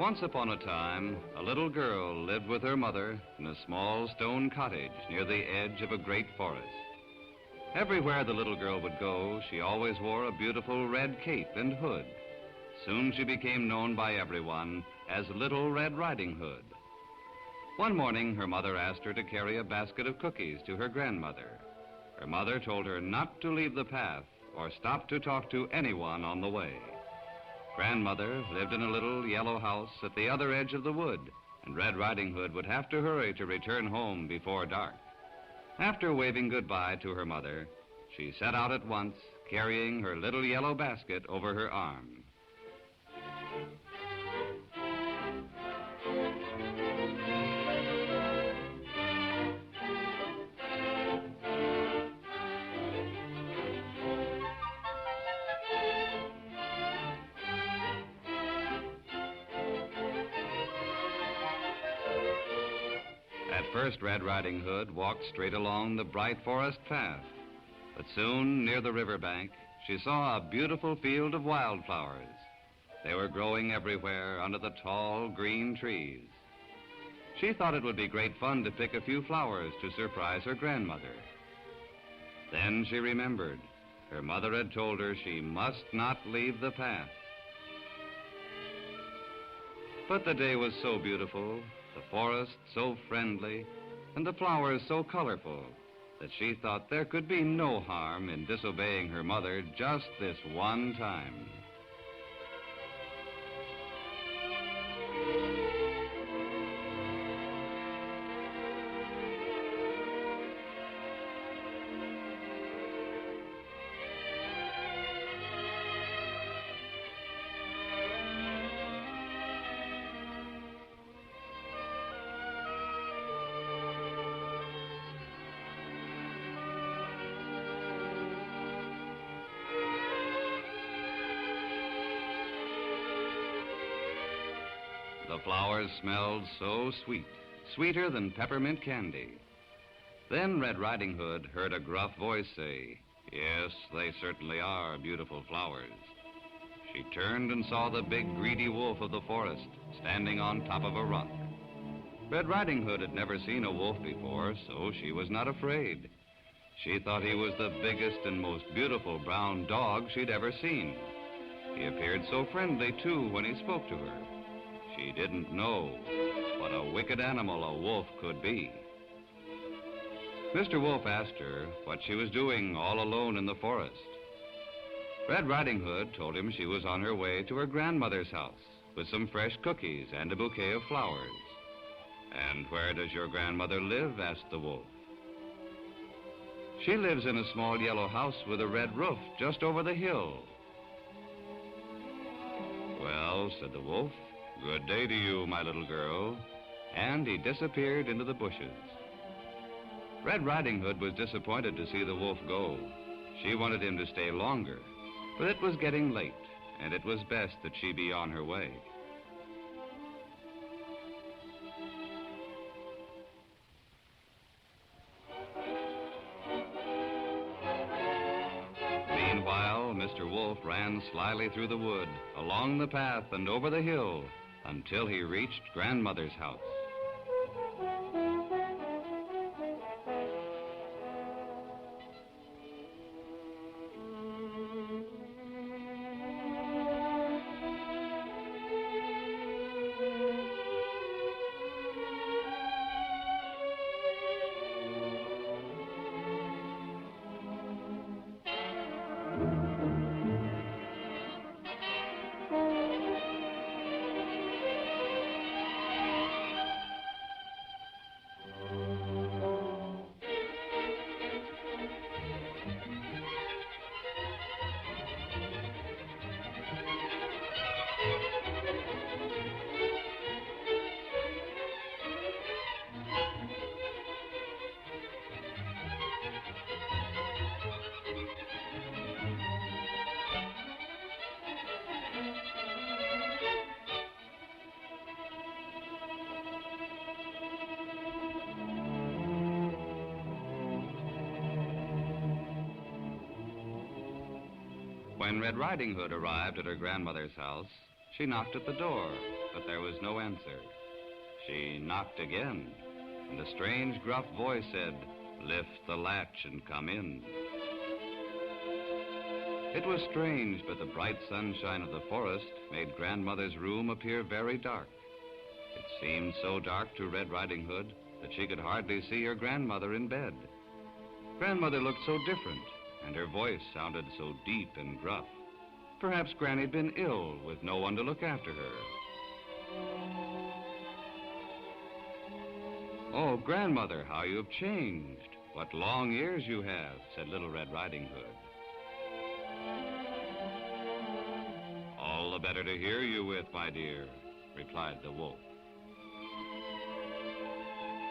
Once upon a time, a little girl lived with her mother in a small stone cottage near the edge of a great forest. Everywhere the little girl would go, she always wore a beautiful red cape and hood. Soon she became known by everyone as Little Red Riding Hood. One morning, her mother asked her to carry a basket of cookies to her grandmother. Her mother told her not to leave the path or stop to talk to anyone on the way. Grandmother lived in a little yellow house at the other edge of the wood, and Red Riding Hood would have to hurry to return home before dark. After waving goodbye to her mother, she set out at once, carrying her little yellow basket over her arm. At first, Red Riding Hood walked straight along the bright forest path. But soon, near the riverbank, she saw a beautiful field of wildflowers. They were growing everywhere under the tall, green trees. She thought it would be great fun to pick a few flowers to surprise her grandmother. Then she remembered. Her mother had told her she must not leave the path. But the day was so beautiful, the forest so friendly, and the flowers so colorful, that she thought there could be no harm in disobeying her mother just this one time. The flowers smelled so sweet, sweeter than peppermint candy. Then Red Riding Hood heard a gruff voice say, "Yes, they certainly are beautiful flowers." She turned and saw the big greedy wolf of the forest standing on top of a rock. Red Riding Hood had never seen a wolf before, so she was not afraid. She thought he was the biggest and most beautiful brown dog she'd ever seen. He appeared so friendly, too, when he spoke to her. She didn't know what a wicked animal a wolf could be. Mr. Wolf asked her what she was doing all alone in the forest. Red Riding Hood told him she was on her way to her grandmother's house with some fresh cookies and a bouquet of flowers. "And where does your grandmother live?" asked the wolf. "She lives in a small yellow house with a red roof just over the hill." "Well," said the wolf, "good day to you, my little girl," and he disappeared into the bushes. Red Riding Hood was disappointed to see the wolf go. She wanted him to stay longer, but it was getting late, and it was best that she be on her way. Meanwhile, Mr. Wolf ran slyly through the wood, along the path and over the hill, until he reached Grandmother's house. When Red Riding Hood arrived at her grandmother's house, She knocked at the door, but there was no answer. She knocked again, and a strange, gruff voice said, "Lift the latch and come in." It was strange, but the bright sunshine of the forest made Grandmother's room appear very dark. It seemed so dark to Red Riding Hood that she could hardly see her grandmother in bed. Grandmother looked so different, and her voice sounded so deep and gruff. Perhaps Granny'd been ill with no one to look after her. "Oh, Grandmother, how you've changed. What long ears you have," said Little Red Riding Hood. "All the better to hear you with, my dear," replied the wolf.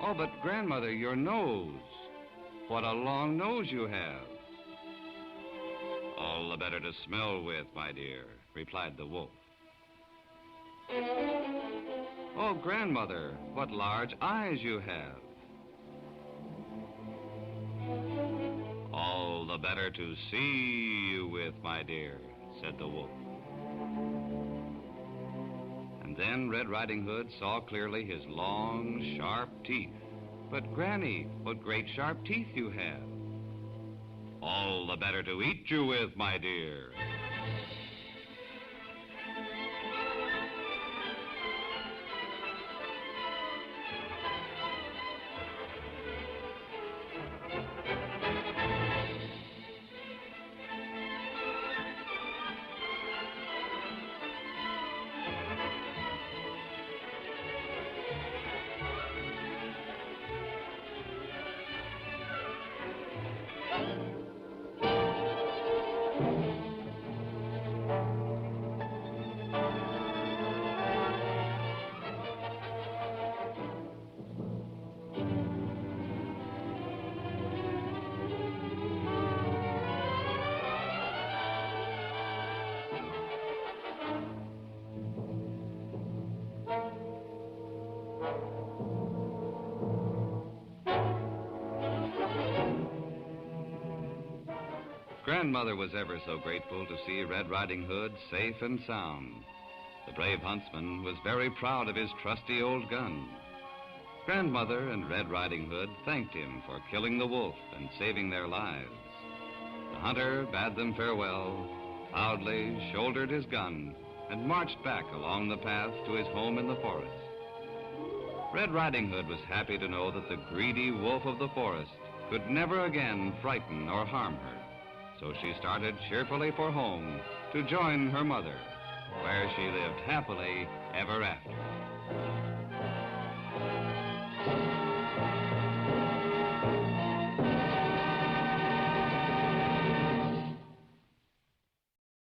"Oh, but Grandmother, your nose. What a long nose you have." "All the better to smell with, my dear," replied the wolf. "Oh, Grandmother, what large eyes you have." "All the better to see you with, my dear," said the wolf. And then Red Riding Hood saw clearly his long, sharp teeth. "But, Granny, what great sharp teeth you have." "All the better to eat you with, my dear." Grandmother was ever so grateful to see Red Riding Hood safe and sound. The brave huntsman was very proud of his trusty old gun. Grandmother and Red Riding Hood thanked him for killing the wolf and saving their lives. The hunter bade them farewell, proudly shouldered his gun, and marched back along the path to his home in the forest. Red Riding Hood was happy to know that the greedy wolf of the forest could never again frighten or harm her. So she started cheerfully for home to join her mother, where she lived happily ever after.